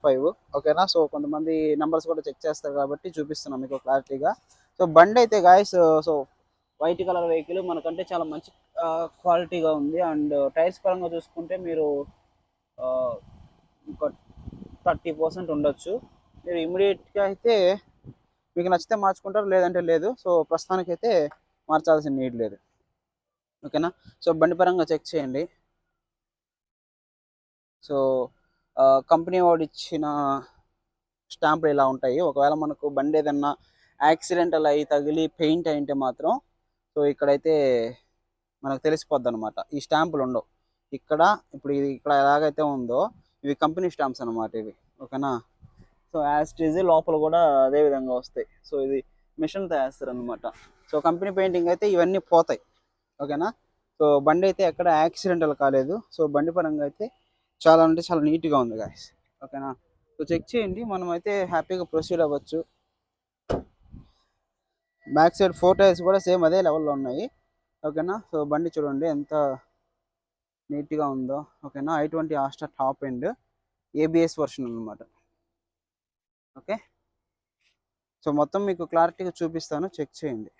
5. ఓకేనా. సో కొంతమంది నెంబర్స్ కూడా చెక్ చేస్తారు కాబట్టి చూపిస్తున్నాం మీకు క్లారిటీగా. సో బండి అయితే guys, so white colour vehicle మనకంటే చాలా మంచి క్వాలిటీగా ఉంది. అండ్ టైర్స్ పరంగా చూసుకుంటే మీరు ఒక 30% ఉండొచ్చు. మీరు ఇమీడియట్గా అయితే మీకు నచ్చితే మార్చుకుంటారు, లేదంటే లేదు. సో ప్రస్తుతానికైతే మార్చాల్సిన నీడ్ లేదు. ఓకేనా. సో బండి పరంగా చెక్ చేయండి. సో కంపెనీ వాడు ఇచ్చిన స్టాంపులు ఇలా ఉంటాయి. ఒకవేళ మనకు బండి ఏదన్నా యాక్సిడెంటల్ అయ్యి తగిలి పెయింట్ అయింటే మాత్రం సో ఇక్కడైతే మనకు తెలిసిపోద్ది అనమాట. ఈ స్టాంపులు ఉండవు ఇక్కడ. ఇప్పుడు ఇది ఇక్కడ ఎలాగైతే ఉందో ఇవి కంపెనీ స్టాంప్స్ అనమాట ఇవి. ఓకేనా. సో యాజ్ ఇట్ ఈజ్ లోపల కూడా అదే విధంగా వస్తాయి. సో ఇది మిషన్తో వేస్తారు అనమాట. సో కంపెనీ పెయింటింగ్ అయితే ఇవన్నీ పోతాయి. ఓకేనా. సో బండి అయితే ఎక్కడ యాక్సిడెంటల్ కాలేదు. సో బండి పరంగా అయితే చాలా అంటే చాలా నీట్గా ఉంది గాయస్. ఓకేనా. సో చెక్ చేయండి, మనం అయితే హ్యాపీగా ప్రొసీడ్ అవ్వచ్చు. బ్యాక్ సైడ్ 4 టైర్స్ కూడా సేమ్ అదే లెవెల్లో ఉన్నాయి. ఓకేనా. సో బండి చూడండి ఎంత నీట్గా ఉందో. ఓకేనా. i20 Asta top end ABS version అనమాట. ఓకే. సో మొత్తం మీకు క్లారిటీగా చూపిస్తాను, చెక్ చేయండి.